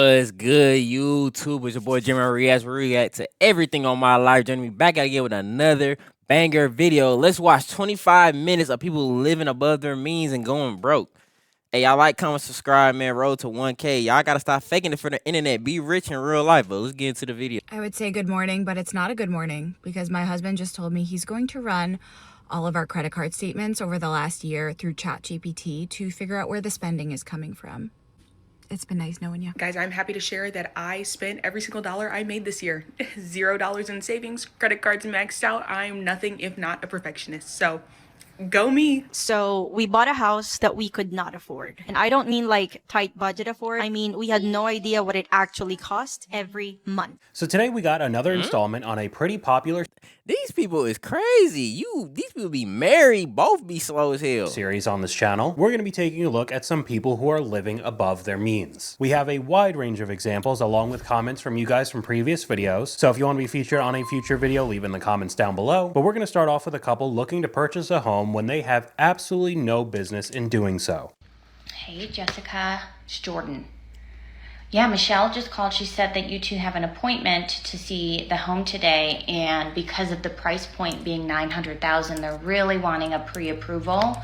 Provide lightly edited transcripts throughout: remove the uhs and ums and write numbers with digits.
What's good, YouTube? It's your boy JUAN react to everything on my life. Joining me back again with another banger video. Let's watch 25 minutes of people living above their means and going broke. Hey, y'all like, comment, subscribe, man. Road to 1K. Y'all gotta stop faking it for the internet. Be rich in real life. But let's get into the video. I would say good morning, but it's not a good morning because my husband just told me he's going to run all of our credit card statements over the last year through ChatGPT to figure out where the spending is coming from. It's been nice knowing you. Guys, I'm happy to share that I spent every single dollar I made this year. $0 in savings, credit cards maxed out. I'm nothing if not a perfectionist. So go me. So we bought a house that we could not afford. And I don't mean like tight budget afford. I mean, we had no idea what it actually cost every month. So today we got another installment on a pretty popular These people is crazy. These people be married, both be slow as hell. series on this channel. We're going to be taking a look at some people who are living above their means. We have a wide range of examples along with comments from you guys from previous videos. So if you want to be featured on a future video, leave in the comments down below. But we're going to start off with a couple looking to purchase a home when they have absolutely no business in doing so. Hey, Jessica, it's Jordan. Yeah, Michelle just called. She said that you two have an appointment to see the home today, and because of the price point being $900,000, they're really wanting a pre-approval,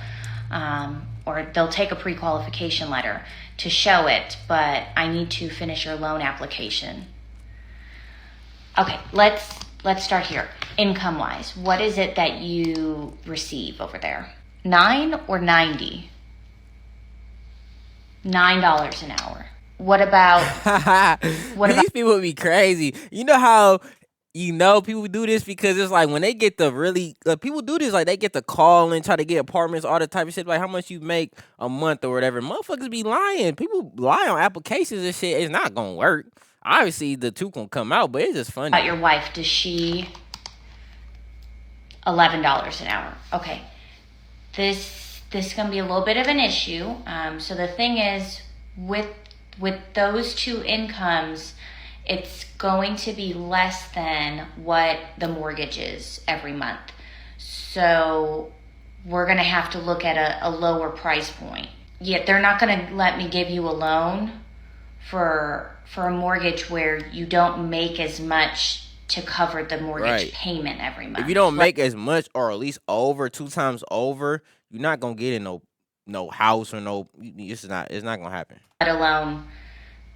or they'll take a pre-qualification letter to show it, but I need to finish your loan application. Okay, let's start here. Income-wise, what is it that you receive over there? 9 or 90? $9 an hour. What about These people be crazy. You know how people do this because it's like when they get the really people do this like they get the call and try to get apartments, all the type of shit, like how much you make a month or whatever. Motherfuckers be lying. People lie on applications and shit. It's not gonna work. Obviously the truth gonna come out, but it's just funny. about your wife? Does she $11 an hour? Okay. This is gonna be a little bit of an issue. So the thing is with those two incomes, it's going to be less than what the mortgage is every month. So we're going to have to look at a lower price point. Yet they're not going to let me give you a loan for a mortgage where you don't make as much to cover the mortgage payment every month. If you don't make as much or at least over 2 times over, you're not going to get in no house or no, it's not gonna happen. Let alone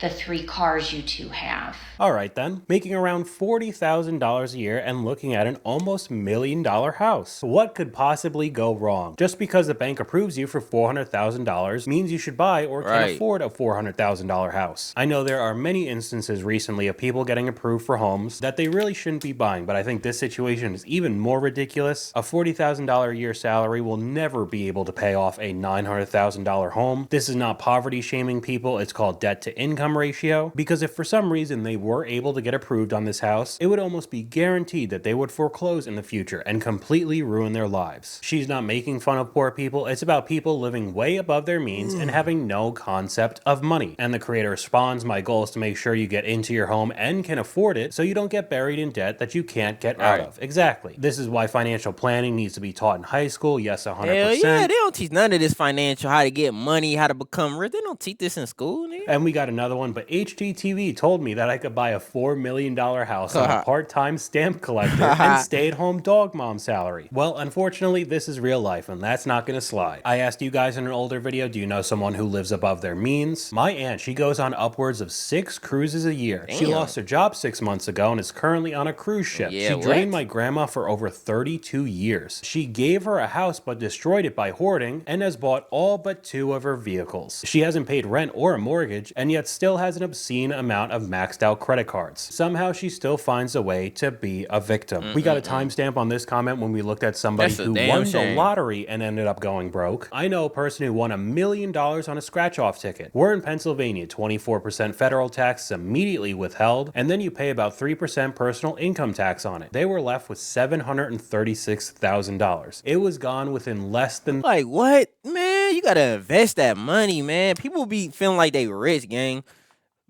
the 3 cars you two have. All right then, making around $40,000 a year and looking at an almost $1 million house. What could possibly go wrong? Just because the bank approves you for $400,000 means you should buy or can afford a $400,000 house. I know there are many instances recently of people getting approved for homes that they really shouldn't be buying, but I think this situation is even more ridiculous. A $40,000 a year salary will never be able to pay off a $900,000 home. This is not poverty shaming people, it's called debt to income ratio, because if for some reason they were able to get approved on this house, it would almost be guaranteed that they would foreclose in the future and completely ruin their lives. She's not making fun of poor people, it's about people living way above their means and having no concept of money. And the creator responds, my goal is to make sure you get into your home and can afford it so you don't get buried in debt that you can't get out of. Exactly. This is why financial planning needs to be taught in high school. Yes, 100%. Hell yeah, they don't teach none of this financial, how to get money, how to become rich. They don't teach this in school, nigga. And we got another one, but HGTV told me that I could buy a $4 million house on a part-time stamp collector and stay-at-home dog mom salary. Well, unfortunately, this is real life, and that's not gonna slide. I asked you guys in an older video, do you know someone who lives above their means? My aunt, she goes on upwards of 6 cruises a year. Damn. She lost her job 6 months ago and is currently on a cruise ship. Yeah, she drained my grandma for over 32 years. She gave her a house but destroyed it by hoarding and has bought all but 2 of her vehicles. She hasn't paid rent or a mortgage and yet still has an obscene amount of maxed out credit cards. Somehow she still finds a way to be a victim. We got a timestamp on this comment when we looked at somebody who won the lottery and ended up going broke. I know a person who won $1 million on a scratch-off ticket. We're in Pennsylvania, 24% federal tax is immediately withheld, and then you pay about 3% personal income tax on it. They were left with $736,000. It was gone within less than... Like, what? Man, you gotta invest that money, man. People be feeling like they rich, gang.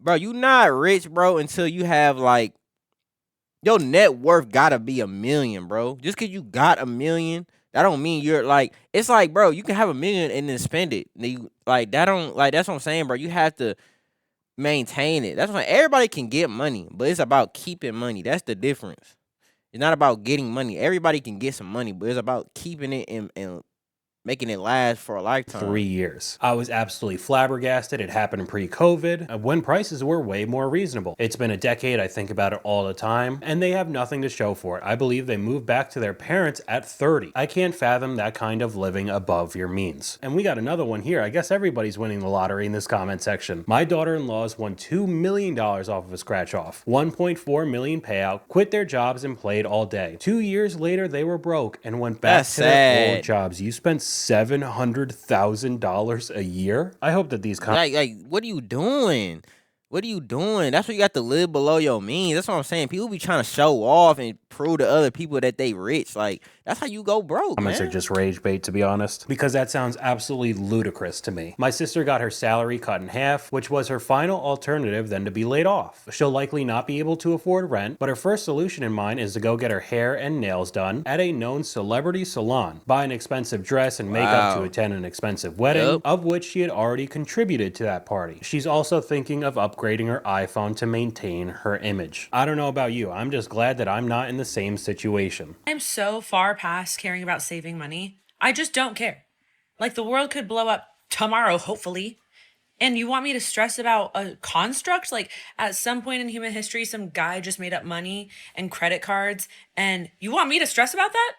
Bro, you not rich, bro, until you have, like, your net worth gotta be $1 million, bro. Just because you got $1 million, that don't mean you're, like, it's like, bro, you can have $1 million and then spend it. Like, that don't, like, that's what I'm saying, bro. You have to maintain it. That's why everybody can get money, but it's about keeping money. That's the difference. It's not about getting money. Everybody can get some money, but it's about keeping it and making it last for a lifetime. 3 years. I was absolutely flabbergasted. It happened pre-COVID when prices were way more reasonable. It's been a decade. I think about it all the time, and they have nothing to show for it. I believe they moved back to their parents at 30. I can't fathom that kind of living above your means. And we got another one here. I guess everybody's winning the lottery in this comment section. My daughter-in-laws won $2 million off of a scratch-off. 1.4 million payout, quit their jobs and played all day. 2 years later, they were broke and went back to their old jobs. You spent $700,000 a year. I hope that these like what are you doing? What are you doing? That's why you got to live below your means. That's what I'm saying. People be trying to show off and prove to other people that they rich. Like, that's how you go broke, comments man. are just rage bait, to be honest, because that sounds absolutely ludicrous to me. My sister got her salary cut in half, which was her final alternative than to be laid off. She'll likely not be able to afford rent, but her first solution in mind is to go get her hair and nails done at a known celebrity salon, buy an expensive dress and makeup to attend an expensive wedding, of which she had already contributed to that party. She's also thinking of upgrading her iPhone to maintain her image. I don't know about you, I'm just glad that I'm not in the same situation. I'm so far past caring about saving money. I just don't care. Like, the world could blow up tomorrow, hopefully. And you want me to stress about a construct? Like, at some point in human history, some guy just made up money and credit cards, and you want me to stress about that?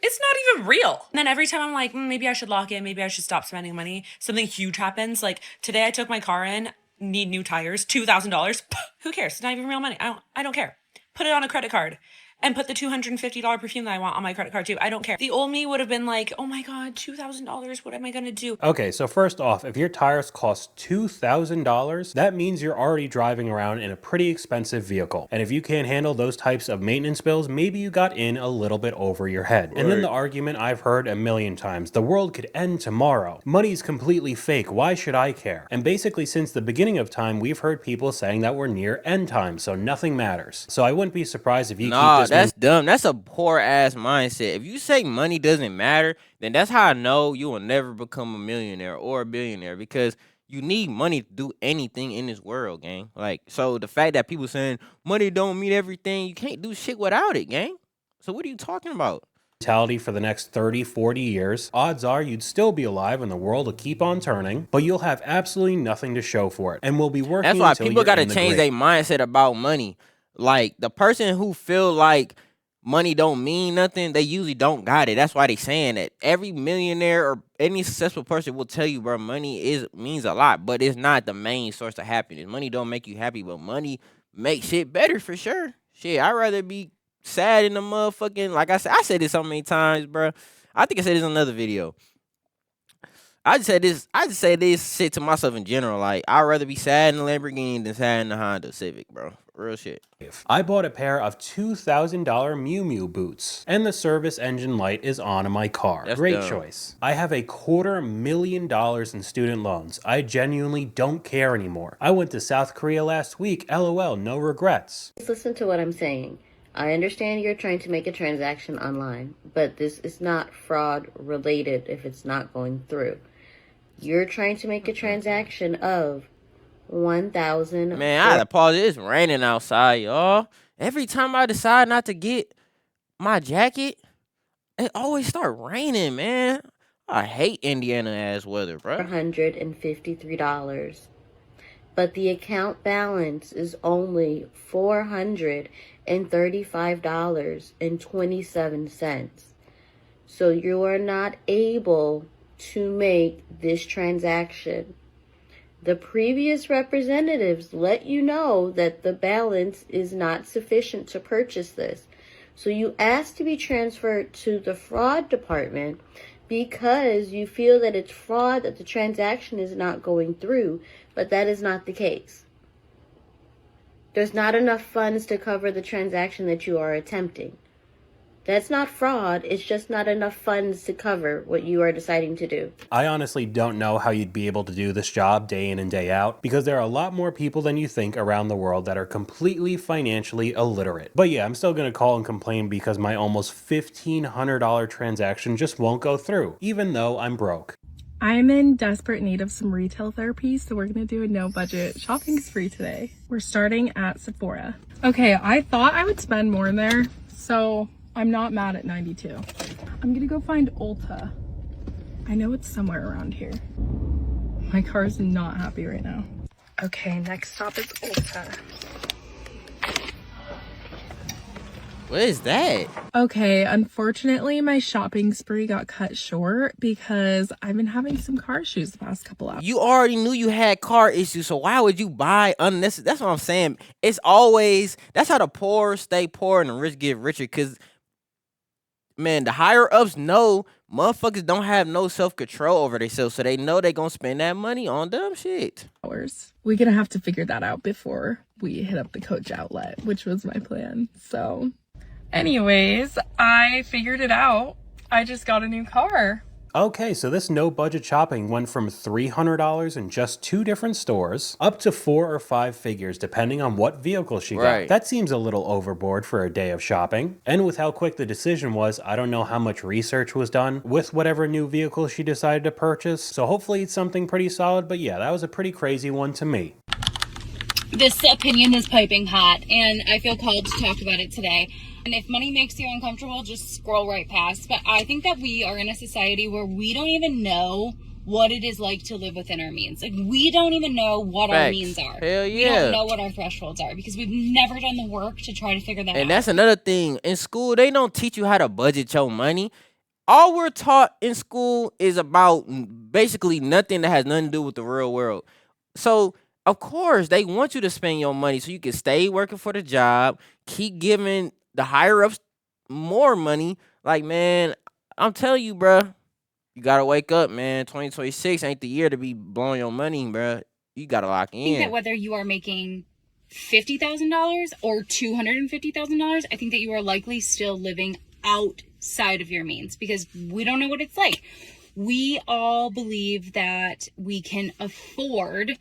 It's not even real. And then every time I'm like, maybe I should lock in, maybe I should stop spending money, something huge happens. Like, today I took my car in, need new tires, $2,000. Who cares? It's not even real money. I don't care. Put it on a credit card. And put the $250 perfume that I want on my credit card too. I don't care. The old me would have been like, oh my God, $2,000. What am I going to do? Okay, so first off, if your tires cost $2,000, that means you're already driving around in a pretty expensive vehicle. And if you can't handle those types of maintenance bills, maybe you got in a little bit over your head. And then the argument I've heard a million times, the world could end tomorrow. Money's completely fake. Why should I care? And basically since the beginning of time, we've heard people saying that we're near end time, so nothing matters. So I wouldn't be surprised if you keep this. That's dumb. That's a poor ass mindset. If you say money doesn't matter, then that's how I know you will never become a millionaire or a billionaire, because you need money to do anything in this world, gang. Like, so the fact that people saying money don't mean everything, you can't do shit without it, gang. So what are you talking about? For the next 30, 40 years, odds are you'd still be alive and the world will keep on turning, but you'll have absolutely nothing to show for it. And we'll be working. That's why people got to change their mindset about money. Like, the person who feel like money don't mean nothing, they usually don't got it. That's why they saying that. Every millionaire or any successful person will tell you, bro, money means a lot, but it's not the main source of happiness. Money don't make you happy, but money makes shit better for sure. Shit, I'd rather be sad in the motherfucking, like I said this so many times, bro. I think I said this in another video. I just say this shit to myself in general. Like, I'd rather be sad in the Lamborghini than sad in the Honda Civic, bro. Real shit. I bought a pair of $2,000 Miu Miu boots, and the service engine light is on in my car. That's Great dumb. choice. I have $250,000 in student loans. I genuinely don't care anymore. I went to South Korea last week. LOL, no regrets. Listen to what I'm saying. I understand you're trying to make a transaction online, but this is not fraud related if it's not going through. You're trying to make a transaction of 1,000. Man, I had to pause. It's raining outside, y'all. Every time I decide not to get my jacket, it always start raining, man. I hate Indiana ass weather, bro. $453. But the account balance is only $435.27. So you are not able to make this transaction. The previous representatives let you know that the balance is not sufficient to purchase this. So you ask to be transferred to the fraud department because you feel that it's fraud, that the transaction is not going through, but that is not the case. There's not enough funds to cover the transaction that you are attempting. That's not fraud, it's just not enough funds to cover what you are deciding to do. I honestly don't know how you'd be able to do this job day in and day out, because there are a lot more people than you think around the world that are completely financially illiterate. But yeah, I'm still going to call and complain because my almost $1,500 transaction just won't go through, even though I'm broke. I'm in desperate need of some retail therapy, so we're gonna do a no budget shopping spree today. We're starting at Sephora. Okay, I thought I would spend more in there, so I'm not mad at 92. I'm gonna go find Ulta. I know it's somewhere around here. My car's not happy right now. Okay, next stop is Ulta. What is that? Okay, unfortunately, my shopping spree got cut short because I've been having some car issues the past couple hours. You already knew you had car issues, so why would you buy unnecessary? That's what I'm saying. It's always, that's how the poor stay poor and the rich get richer. Cause man, the higher ups know motherfuckers don't have no self-control over themselves, so they know they gonna spend that money on dumb shit. We're gonna have to figure that out before we hit up the Coach outlet, which was my plan. So anyways, I figured it out. I just got a new car. Okay, so this no budget shopping went from $300 in just 2 different stores up to 4 or 5 figures depending on what vehicle she got. Right. That seems a little overboard for a day of shopping. And with how quick the decision was, I don't know how much research was done with whatever new vehicle she decided to purchase. So hopefully it's something pretty solid, but yeah, that was a pretty crazy one to me. This opinion is piping hot, and I feel called to talk about it today. And if money makes you uncomfortable, just scroll right past. But I think that we are in a society where we don't even know what it is like to live within our means. Like, we don't even know what our means are. Hell We yeah. don't know what our thresholds are because we've never done the work to try to figure that out. And that's another thing. In school, they don't teach you how to budget your money. All we're taught in school is about basically nothing that has nothing to do with the real world. So, of course, they want you to spend your money so you can stay working for the job, keep giving the higher ups more money. Like, man, I'm telling you, bruh, you gotta wake up, man. 2026 ain't the year to be blowing your money, bruh. You gotta lock I think that in. whether you are making $50,000 or $250,000, I think that you are likely still living outside of your means because we don't know what it's like. We all believe that we can afford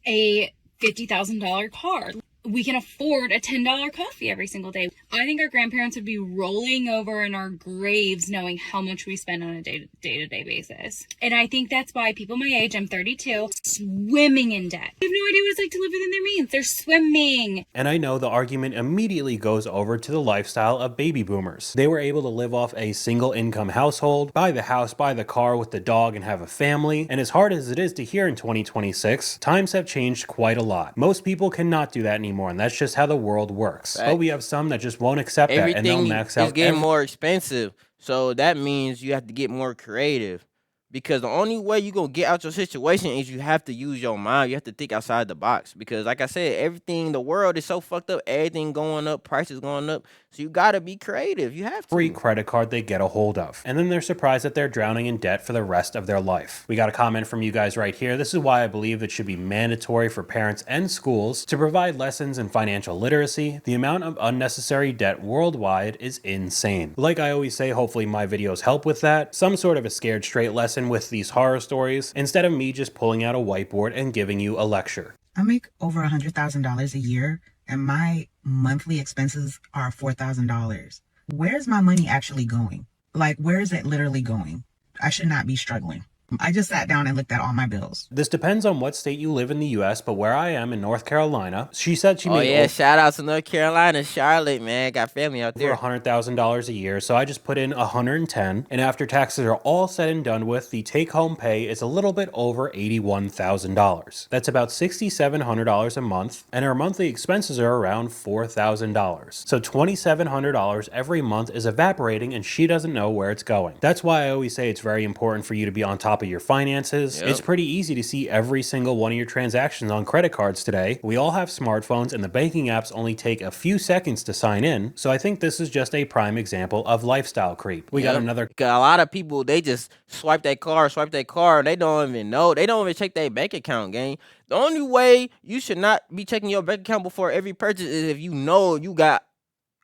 a $50,000 car. We can afford a $10 coffee every single day. I think our grandparents would be rolling over in our graves knowing how much we spend on a day-to-day basis. And I think that's why people my age, I'm 32, swimming in debt. They have no idea what it's like to live within their means. They're swimming. And I know the argument immediately goes over to the lifestyle of baby boomers. They were able to live off a single income household, buy the house, buy the car with the dog, and have a family. And as hard as it is to hear in 2026, times have changed quite a lot. Most people cannot do that anymore, and that's just how the world works. Facts. But we have some that just won't accept that, and they'll Everything max is out getting more expensive. So that means you have to get more creative. Because the only way you're going to get out your situation is you have to use your mind. You have to think outside the box. Because like I said, everything, the world is so fucked up. Everything going up. Prices going up. So you got to be creative. You have to. free credit card they get a hold of. And then they're surprised that they're drowning in debt for the rest of their life. We got a comment from you guys right here. This is why I believe it should be mandatory for parents and schools to provide lessons in financial literacy. The amount of unnecessary debt worldwide is insane. Like I always say, hopefully my videos help with that. Some sort of a scared straight lesson with these horror stories, instead of me just pulling out a whiteboard and giving you a lecture. I make over $100,000 a year, and my monthly expenses are $4,000. Where's my money actually going? Like, where is it literally going? I should not be struggling. I just sat down and looked at all my bills. This depends on what state you live in the US, but where I am in North Carolina, she said she Oh made yeah, shout out to North Carolina, Charlotte, man. Got family out there. over $100,000 a year, so I just put in $110,000, and after taxes are all said and done with, the take-home pay is a little bit over $81,000. That's about $6,700 a month, and her monthly expenses are around $4,000. So $2,700 every month is evaporating, and she doesn't know where it's going. That's why I always say it's very important for you to be on top of your finances. Yep. It's pretty easy to see every single one of your transactions on credit cards today. We all have smartphones, and the banking apps only take a few seconds to sign in, so I think this is just a prime example of lifestyle creep. We got Yep. another. Got a lot of people, they just swipe their card, and they don't even know. They don't even check their bank account, gang. The only way you should not be checking your bank account before every purchase is if you know you got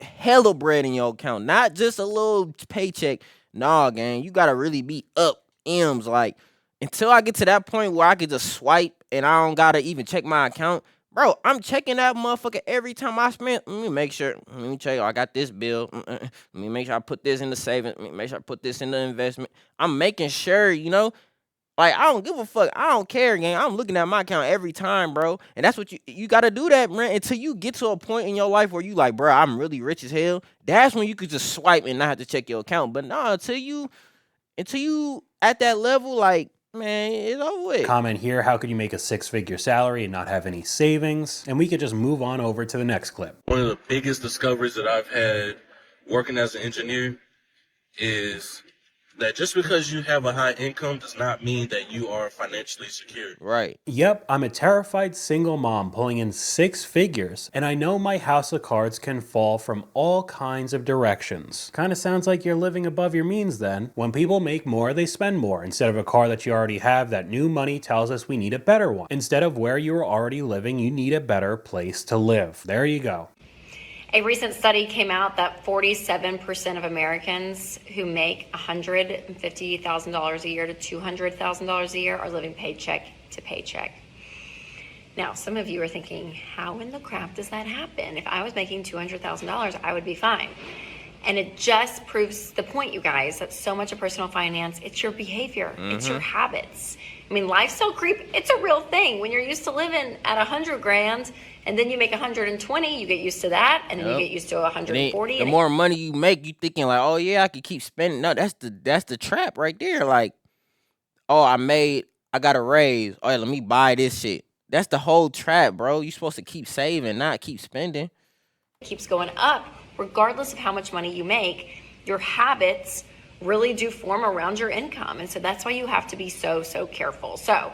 hella bread in your account, not just a little paycheck. Nah, gang, you gotta really be up M's. Like, until I get to that point where I can just swipe and I don't gotta even check my account, bro, I'm checking that motherfucker every time I spend. Let me make sure. Let me check. I got this bill. Let me make sure I put this in the savings. Let me make sure I put this in the investment. I'm making sure, you know. Like, I don't give a fuck. I don't care, gang. I'm looking at my account every time, bro. And that's what you got to do that, man, until you get to a point in your life where you like, bro, I'm really rich as hell. That's when you could just swipe and not have to check your account. But no, until you at that level, like, man, it's over with. Comment here, how could you make a 6-figure salary and not have any savings? And we could just move on over to the next clip. One of the biggest discoveries that I've had working as an engineer is that just because you have a high income does not mean that you are financially secure. Right. Yep, I'm a terrified single mom pulling in 6 figures, and I know my house of cards can fall from all kinds of directions. Kinda sounds like you're living above your means then. When people make more, they spend more. Instead of a car that you already have, that new money tells us we need a better one. Instead of where you are already living, you need a better place to live. There you go. A recent study came out that 47% of Americans who make $150,000 a year to $200,000 a year are living paycheck to paycheck. Now, some of you are thinking, how in the crap does that happen? If I was making $200,000, I would be fine. And it just proves the point, you guys, that so much of personal finance, it's your behavior, it's your habits. I mean, lifestyle creep, it's a real thing. When you're used to living at 100 grand and then you make 120, you get used to that, and then you get used to 140. The more money you make, you thinking like, oh yeah, I could keep spending. No, that's the trap right there. Like, oh, I got a raise. Oh yeah, let me buy this shit. That's the whole trap, bro. You supposed to keep saving, not keep spending. It keeps going up. Regardless of how much money you make, your habits really do form around your income. And so that's why you have to be so careful. So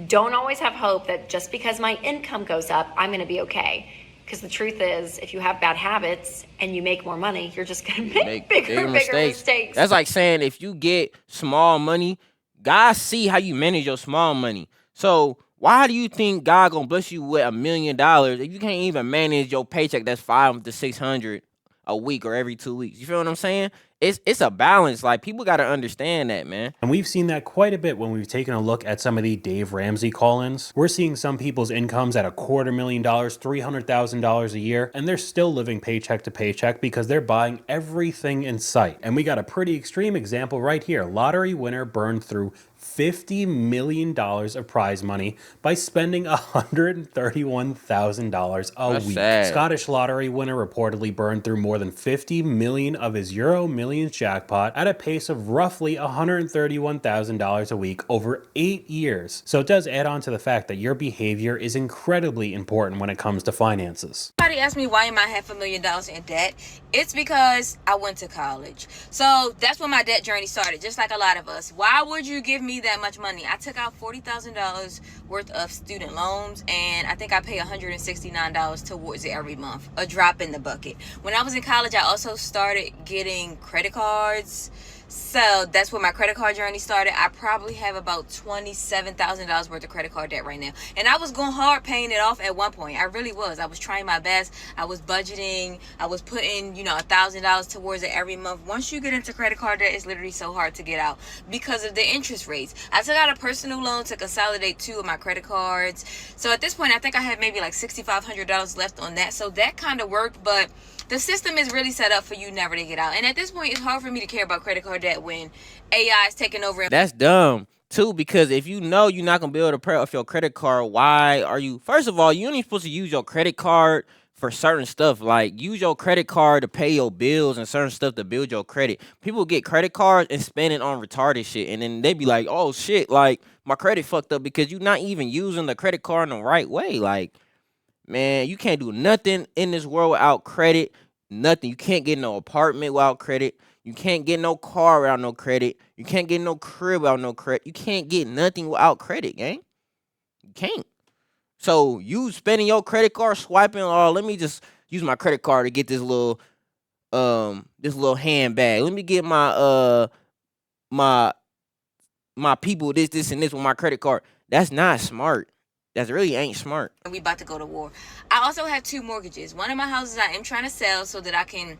don't always have hope that just because my income goes up, I'm going to be okay. Because the truth is, if you have bad habits and you make more money, you're just going to make bigger mistakes. That's like saying if you get small money, God see how you manage your small money. So why do you think God gonna bless you with $1 million if you can't even manage your paycheck that's $500 to $600 a week or every 2 weeks? You feel what I'm saying? It's a balance. Like, people got to understand that, man. And we've seen that quite a bit when we've taken a look at some of the Dave Ramsey call-ins. We're seeing some people's incomes at $250,000, $300,000 a year, and they're still living paycheck to paycheck because they're buying everything in sight. And we got a pretty extreme example right here. Lottery winner burned through $50 million of prize money by spending $131,000 a week. Sad. Scottish lottery winner reportedly burned through more than 50 million of his Euro Millions jackpot at a pace of roughly $131,000 a week over 8 years. So it does add on to the fact that your behavior is incredibly important when it comes to finances. Somebody asked me why am I $500,000 in debt? It's because I went to college. So that's when my debt journey started, just like a lot of us. Why would you give me that much money? I took out $40,000 worth of student loans, and I think I pay $169 towards it every month. A drop in the bucket. When I was in college, I also started getting credit cards. So that's where my credit card journey started. I probably have about $27,000 worth of credit card debt right now. And I was going hard paying it off at one point. I really was. I was trying my best. I was budgeting. I was putting, $1,000 towards it every month. Once you get into credit card debt, it's literally so hard to get out because of the interest rates. I took out a personal loan to consolidate 2 of my credit cards. So at this point, I think I have maybe like $6,500 left on that. So that kind of worked, but the system is really set up for you never to get out. And at this point, it's hard for me to care about credit card debt when AI is taking over. That's dumb, too, because if you know you're not going to be able to pay off your credit card, why are you... First of all, you ain't supposed to use your credit card for certain stuff. Like, use your credit card to pay your bills and certain stuff to build your credit. People get credit cards and spend it on retarded shit, and then they be like, oh, shit, like, my credit fucked up because you're not even using the credit card in the right way. Like, man, you can't do nothing in this world without credit. Nothing. You can't get no apartment without credit. You can't get no car without no credit. You can't get no crib without no credit. You can't get nothing without credit, gang. You can't. So you spending your credit card, swiping, oh, let me just use my credit card to get this little handbag. Let me get my my people this and this with my credit card. That's not smart. That really ain't smart. We about to go to war. I also have 2 mortgages. One of my houses I am trying to sell so that I can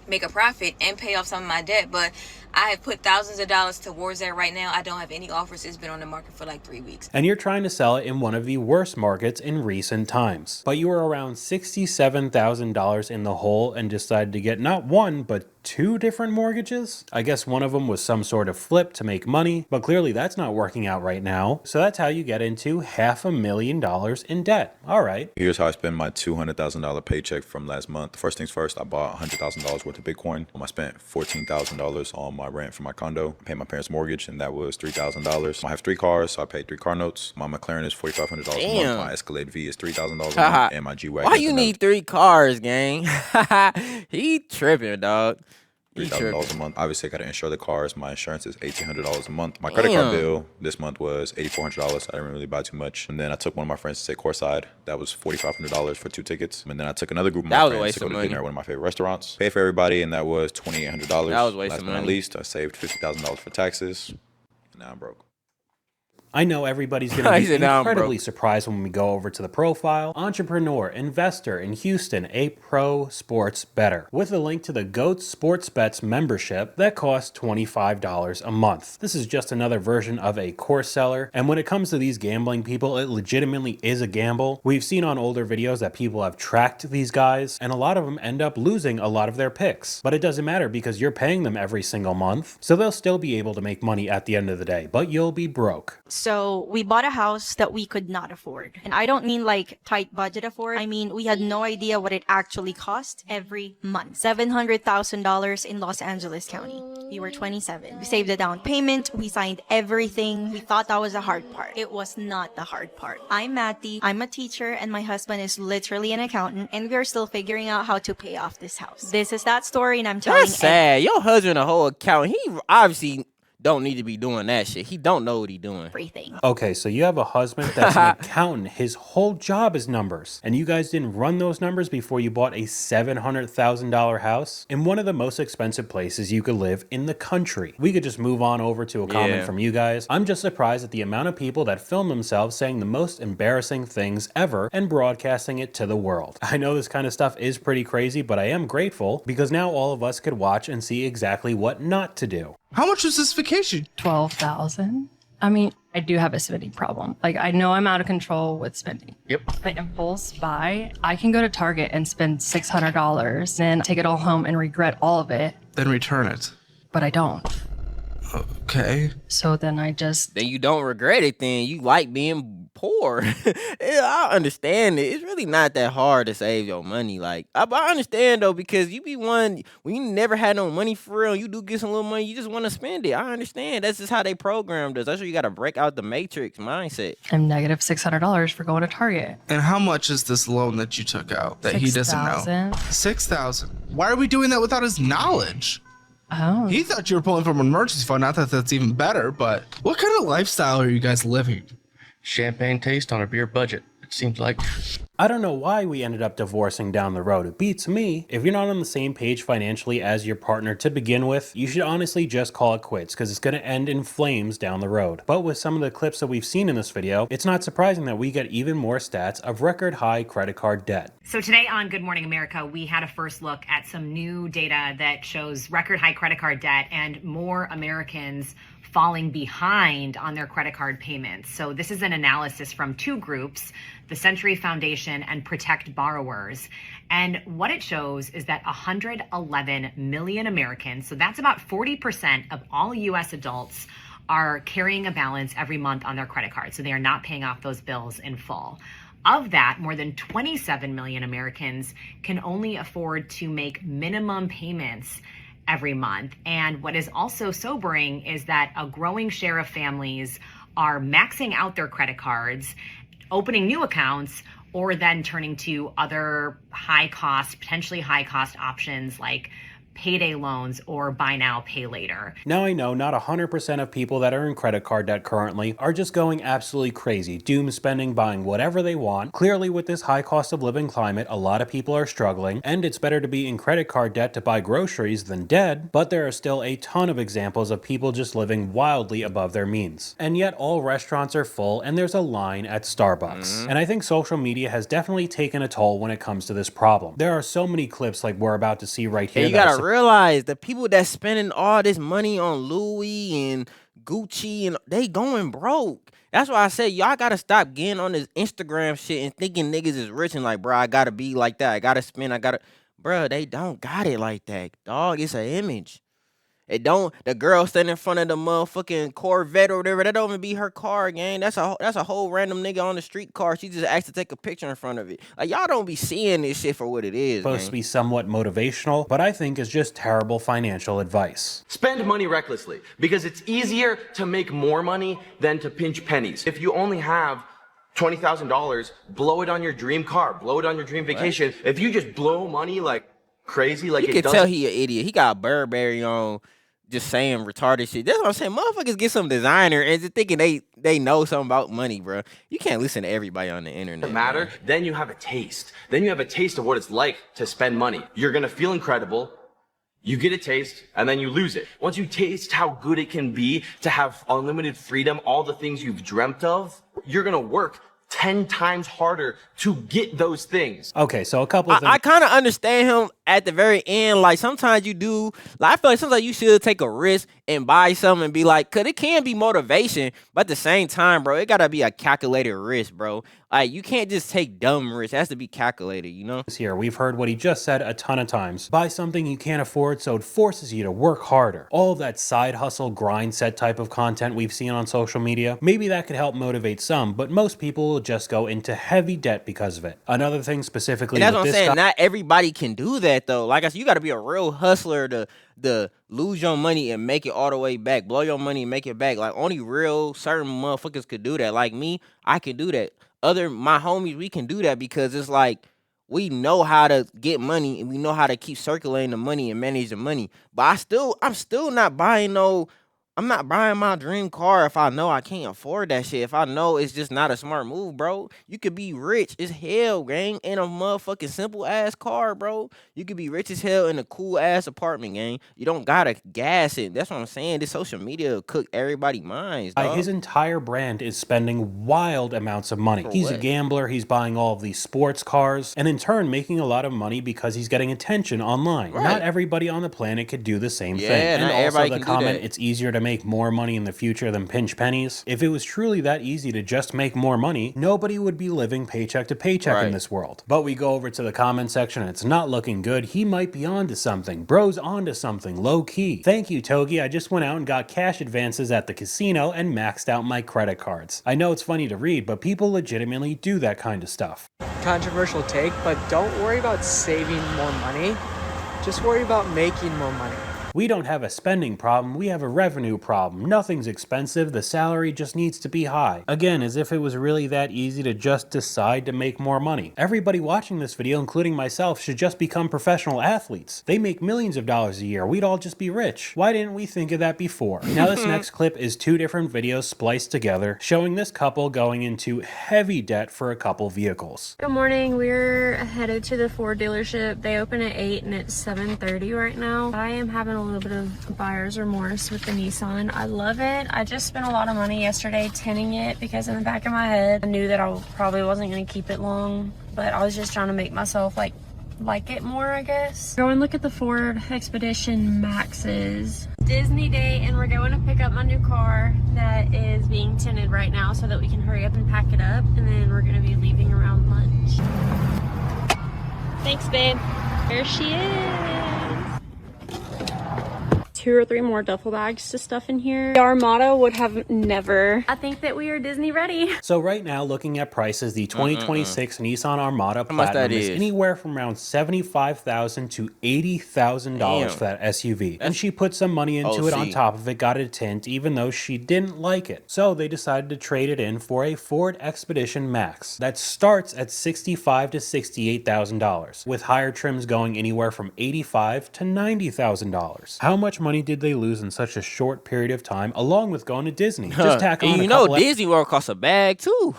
make a profit and pay off some of my debt, but I have put thousands of dollars towards that right now. I don't have any offers. It's been on the market for like 3 weeks. And you're trying to sell it in one of the worst markets in recent times. But you were around $67,000 in the hole and decided to get not 1, but 2 different mortgages? I guess one of them was some sort of flip to make money, but clearly that's not working out right now. So that's how you get into $500,000 in debt. All right. Here's how I spent my $200,000 paycheck from last month. First things first, I bought $100,000 worth of Bitcoin. I spent $14,000 on my rent for my condo. I paid my parents' mortgage, and that was $3,000. I have 3 cars, so I paid 3 car notes. My McLaren is $4,500 a month. My Escalade V is $3,000 a month, and my JUAN. Why you need 3 cars, gang? He tripping, dog. $3,000 a month. Obviously, I got to insure the cars. My insurance is $1,800 a month. My credit card bill this month was $8,400. I didn't really buy too much. And then I took one of my friends to take courtside. That was $4,500 for 2 tickets. And then I took another group of my friends to go to dinner at one of my favorite restaurants. Paid for everybody, and that was $2,800. That was wasting Last but not money. least, I saved $50,000 for taxes. And now I'm broke. I know everybody's going to be incredibly surprised when we go over to the profile. Entrepreneur, investor in Houston, a pro sports bettor, with a link to the GOAT Sports Bets membership that costs $25 a month. This is just another version of a course seller, and when it comes to these gambling people, it legitimately is a gamble. We've seen on older videos that people have tracked these guys, and a lot of them end up losing a lot of their picks. But it doesn't matter because you're paying them every single month, so they'll still be able to make money at the end of the day, but you'll be broke. So we bought a house that we could not afford. And I don't mean like tight budget afford. I mean, we had no idea what it actually cost every month. $700,000 in Los Angeles County. We were 27. We saved a down payment. We signed everything. We thought that was the hard part. It was not the hard part. I'm Matty. I'm a teacher and my husband is literally an accountant, and we're still figuring out how to pay off this house. This is that story, and I'm telling That's sad. Your husband a whole account. He obviously don't need to be doing that shit. He don't know what he doing. Everything. Okay, so you have a husband that's an accountant. His whole job is numbers. And you guys didn't run those numbers before you bought a $700,000 house in one of the most expensive places you could live in the country. We could just move on over to a comment from you guys. I'm just surprised at the amount of people that film themselves saying the most embarrassing things ever and broadcasting it to the world. I know this kind of stuff is pretty crazy, but I am grateful because now all of us could watch and see exactly what not to do. How much was this vacation? $12,000. I mean, I do have a spending problem. Like, I know I'm out of control with spending. Yep. The impulse buy, I can go to Target and spend $600 and take it all home and regret all of it. Then return it. But I don't. Okay. So then Then you don't regret it then. You like being poor. I understand it. It's really not that hard to save your money. Like, I understand though, because you be one, when you never had no money for real, you do get some little money, you just want to spend it. I understand. That's just how they programmed us. That's why you got to break out the matrix mindset. I'm negative $600 for going to Target. And how much is this loan that you took out that he doesn't know? $6,000. Why are we doing that without his knowledge? Oh. He thought you were pulling from an emergency fund. Not that that's even better, but what kind of lifestyle are you guys living? Champagne taste on a beer budget, it seems like. I don't know why we ended up divorcing down the road. It beats me. If you're not on the same page financially as your partner to begin with, you should honestly just call it quits because it's going to end in flames down the road. But with some of the clips that we've seen in this video, it's not surprising that we get even more stats of record high credit card debt. So today on Good Morning America, we had a first look at some new data that shows record high credit card debt and more Americans falling behind on their credit card payments. So this is an analysis from 2 groups, the Century Foundation and Protect Borrowers. And what it shows is that 111 million Americans, so that's about 40% of all US adults, are carrying a balance every month on their credit card. So they are not paying off those bills in full. Of that, more than 27 million Americans can only afford to make minimum payments every month. And what is also sobering is that a growing share of families are maxing out their credit cards, opening new accounts, or then turning to other high cost, potentially high cost options like payday loans or buy now, pay later. Now I know not 100% of people that are in credit card debt currently are just going absolutely crazy, doom spending, buying whatever they want. Clearly with this high cost of living climate, a lot of people are struggling, and it's better to be in credit card debt to buy groceries than dead, but there are still a ton of examples of people just living wildly above their means. And yet all restaurants are full and there's a line at Starbucks. And I think social media has definitely taken a toll when it comes to this problem. There are so many clips like we're about to see right here. And you gotta realize the people that spending all this money on Louis and Gucci and they going broke. That's why I said y'all gotta stop getting on this Instagram shit and thinking niggas is rich and like, bro, I gotta be like that. I gotta spend. bruh, they don't got it like that, dog. It's an image. It don't. The girl standing in front of the motherfucking Corvette or whatever. That don't even be her car, gang. That's a whole random nigga on the street car. She just asked to take a picture in front of it. Like y'all don't be seeing this shit for what it is. Supposed to be somewhat motivational, but I think is just terrible financial advice. Spend money recklessly because it's easier to make more money than to pinch pennies. If you only have $20,000, blow it on your dream car, blow it on your dream vacation. What? If you just blow money like crazy, like you can tell he an idiot. He got Burberry on. Just saying retarded shit. That's what I'm saying. Motherfuckers get some designer and just thinking they know something about money, bro. You can't listen to everybody on the internet. Matter. Then you have a taste. Then you have a taste of what it's like to spend money. You're gonna feel incredible. You get a taste and then you lose it. Once you taste how good it can be to have unlimited freedom, all the things you've dreamt of, you're gonna work 10 times harder to get those things. Okay, so a couple of things. I kind of understand him at the very end. Like, sometimes you do. Like, I feel like sometimes you should take a risk and buy something and be like, because it can be motivation, but at the same time, bro, it got to be a calculated risk, bro. Like, you can't just take dumb risks. It has to be calculated, you know? Here, we've heard what he just said a ton of times. Buy something you can't afford, so it forces you to work harder. All of that side hustle, grind set type of content we've seen on social media, maybe that could help motivate some, but most people will just go into heavy debt because of it. Another thing specifically, and that's what I'm saying. Not everybody can do that, though. Like I said, you got to be a real hustler to lose your money and make it all the way back. Blow your money and make it back. Like, only real certain motherfuckers could do that. Like me, I can do that. My homies, we can do that because it's like we know how to get money and we know how to keep circulating the money and manage the money. But I'm still not buying I'm not buying my dream car if I know I can't afford that shit. If I know it's just not a smart move, bro. You could be rich as hell, gang, in a motherfucking simple ass car, bro. You could be rich as hell in a cool ass apartment, gang. You don't gotta gas it. That's what I'm saying. This social media will cook everybody's minds, dog. His entire brand is spending wild amounts of money. He's a gambler. He's buying all of these sports cars and in turn making a lot of money because he's getting attention online. Right. Not everybody on the planet could do the same thing. And also the comment, it's easier to make more money in the future than pinch pennies. If it was truly that easy to just make more money, nobody would be living paycheck to paycheck in this world. But we go over to the comment section and it's not looking good. He might be onto something. Bro's onto something, low key. Thank you, Togi. I just went out and got cash advances at the casino and maxed out my credit cards. I know it's funny to read, but people legitimately do that kind of stuff. Controversial take, but don't worry about saving more money. Just worry about making more money. We don't have a spending problem, we have a revenue problem. Nothing's expensive, the salary just needs to be high. Again, as if it was really that easy to just decide to make more money. Everybody watching this video, including myself, should just become professional athletes. They make millions of dollars a year, we'd all just be rich. Why didn't we think of that before? Now this next clip is two different videos spliced together, showing this couple going into heavy debt for a couple vehicles. Good morning, we're headed to the Ford dealership. They open at 8 and it's 7:30 right now. I am having a little bit of buyer's remorse with the Nissan. I love it. I just spent a lot of money yesterday tinting it because in the back of my head I knew that I probably wasn't going to keep it long, but I was just trying to make myself like it more, I guess. Go and look at the Ford Expedition Maxes. Disney day, and we're going to pick up my new car that is being tinted right now so that we can hurry up and pack it up, and then we're going to be leaving around lunch. Thanks, babe. There she is. 2 or 3 more duffel bags to stuff in here. The Armada would have never. I think that we are Disney ready. So right now, looking at prices, the 2026 Nissan Armada Platinum is anywhere from around $75,000 to $80,000 for that SUV. And she put some money into it on top of it, got a tint, even though she didn't like it. So they decided to trade it in for a Ford Expedition Max that starts at $65,000 to $68,000, with higher trims going anywhere from $85,000 to $90,000. How much money did they lose in such a short period of time, along with going to Disney? Just tack on Disney World costs a bag too.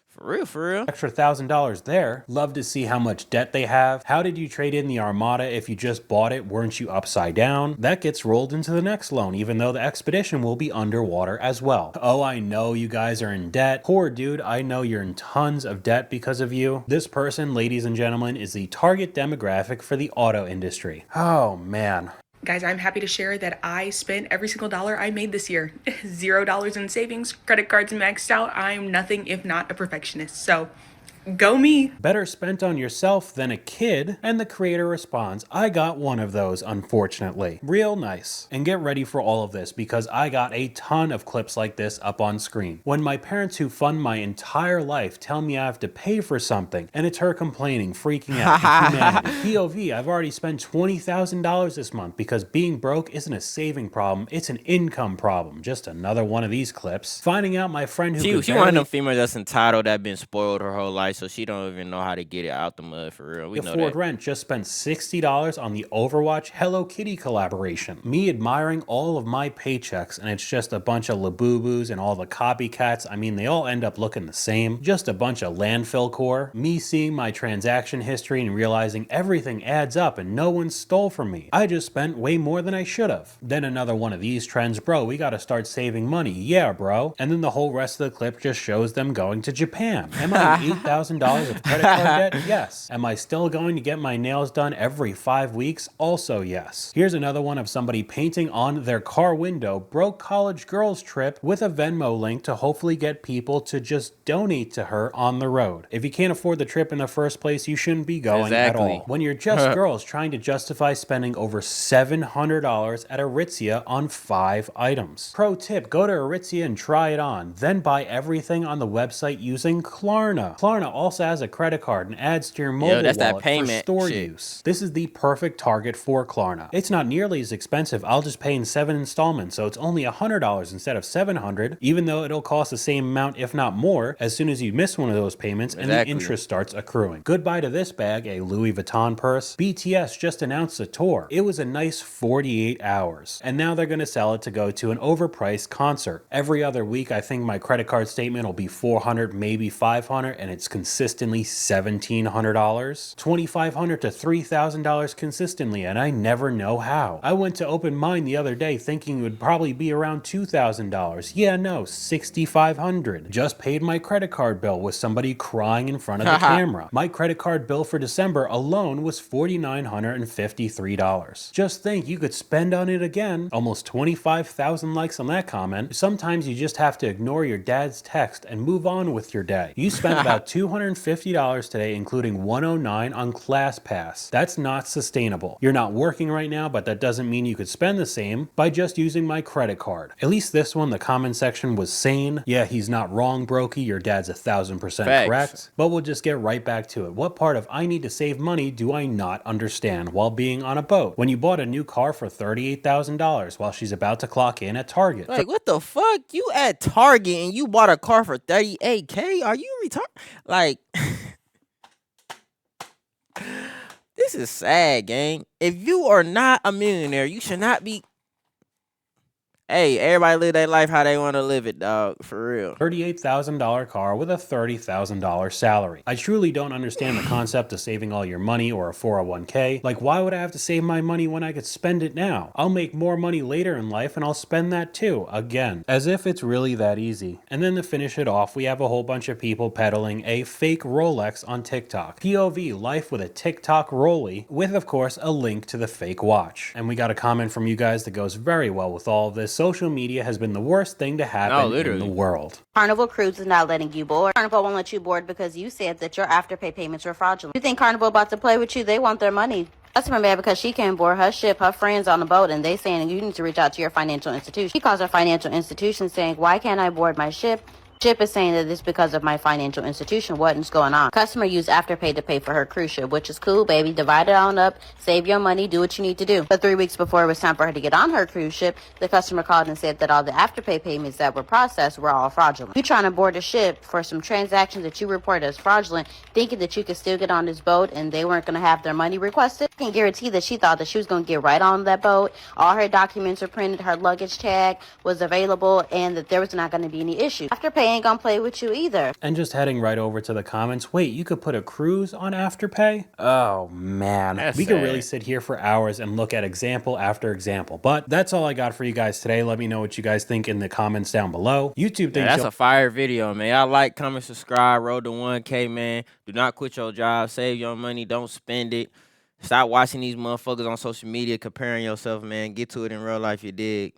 For real. Extra $1,000 there. Love to see how much debt they have. How did you trade in the Armada if you just bought it? Weren't you upside down? That gets rolled into the next loan, even though the Expedition will be underwater as well. Oh, I know you guys are in debt. Poor dude, I know you're in tons of debt because of you. This person, ladies and gentlemen, is the target demographic for the auto industry. Oh, man. Guys, I'm happy to share that I spent every single dollar I made this year. $0 in savings, credit cards maxed out. I'm nothing if not a perfectionist. So Go me. Better spent on yourself than a kid. And the creator responds, I got one of those, unfortunately. Real nice. And get ready for all of this because I got a ton of clips like this up on screen. When my parents who fund my entire life tell me I have to pay for something, and it's her complaining, freaking out, and humanity. POV, I've already spent $20,000 this month because being broke isn't a saving problem, it's an income problem. Just another one of these clips. Finding out my friend who She one of them females that's entitled, that been spoiled her whole life, so she don't even know how to get it out the mud for real. We know afford that. rent just spent $60 on the Overwatch Hello Kitty collaboration. Me admiring all of my paychecks, and it's just a bunch of Labubu's and all the copycats. I mean, they all end up looking the same. Just a bunch of landfill core. Me seeing my transaction history and realizing everything adds up and no one stole from me. I just spent way more than I should have. Then another one of these trends, bro, we gotta start saving money. Yeah, bro. And then the whole rest of the clip just shows them going to Japan. Am I $8,000 of credit card debt? Yes. Am I still going to get my nails done every 5 weeks? Also yes. Here's another one of somebody painting on their car window, broke college girls trip with a Venmo link to hopefully get people to just donate to her on the road. If you can't afford the trip in the first place, you shouldn't be going at all. When you're just girls trying to justify spending over $700 at Aritzia on 5 items. Pro tip, go to Aritzia and try it on, then buy everything on the website using Klarna. Klarna also has a credit card and adds to your mobile that's that wallet payment for store shit. use. This is the perfect target for Klarna. It's not nearly as expensive. I'll just pay in 7 installments, so it's only $100 instead of $700, even though it'll cost the same amount, if not more, as soon as you miss one of those payments and the interest starts accruing. Goodbye to this bag, a Louis Vuitton purse. BTS just announced a tour. It was a nice 48 hours, and now they're going to sell it to go to an overpriced concert. Every other week, I think my credit card statement will be $400, maybe $500, and it's consistently $1,700, $2,500 to $3,000 consistently, and I never know how. I went to open mine the other day thinking it would probably be around $2,000. Yeah, no, $6,500. Just paid my credit card bill with somebody crying in front of the camera. My credit card bill for December alone was $4,953. Just think, you could spend on it again. Almost 25,000 likes on that comment. Sometimes you just have to ignore your dad's text and move on with your day. You spent about $250 today, including $109 on ClassPass. That's not sustainable. You're not working right now, but that doesn't mean you could spend the same by just using my credit card. At least this one, the comment section was sane. Yeah, he's not wrong, Brokey. Your dad's 1,000% correct. But we'll just get right back to it. What part of I need to save money do I not understand while being on a boat? When you bought a new car for $38,000 while she's about to clock in at Target. Like, what the fuck? You at Target and you bought a car for $38K? Are you retarded? Like, this is sad, gang. If you are not a millionaire, you should not be. Hey, everybody live their life how they want to live it, dog. For real. $38,000 car with a $30,000 salary. I truly don't understand the concept of saving all your money or a 401k. Like, why would I have to save my money when I could spend it now? I'll make more money later in life and I'll spend that too, again. As if it's really that easy. And then to finish it off, we have a whole bunch of people peddling a fake Rolex on TikTok. POV, life with a TikTok Rolly, with of course a link to the fake watch. And we got a comment from you guys that goes very well with all of this. Social media has been the worst thing to happen in the world. Carnival Cruise is not letting you board. Carnival won't let you board because you said that your afterpay payments were fraudulent. You think Carnival about to play with you? They want their money. Customer mad because she can't board her ship, her friends on the boat, and they saying you need to reach out to your financial institution. She calls her financial institution saying, why can't I board my ship? Ship is saying that it's because of my financial institution. What's going on? Customer used Afterpay to pay for her cruise ship, which is cool, baby. Divide it on up, save your money, do what you need to do. But 3 weeks before it was time for her to get on her cruise ship, the customer called and said that all the Afterpay payments that were processed were all fraudulent. You trying to board a ship for some transactions that you reported as fraudulent, thinking that you could still get on this boat and they weren't going to have their money requested? I can guarantee that she thought that she was going to get right on that boat. All her documents were printed, her luggage tag was available, and that there was not going to be any issues. Afterpay ain't going to play with you either. And just heading right over to the comments, wait, you could put a cruise on Afterpay? Oh man, we could really sit here for hours and look at example after example. But that's all I got for you guys today. Let me know what you guys think in the comments down below. YouTube thinks that's a fire video, man. Y'all like, comment, subscribe, road to 1K, man. Do not quit your job. Save your money. Don't spend it. Stop watching these motherfuckers on social media comparing yourself, man. Get to it in real life, you dig?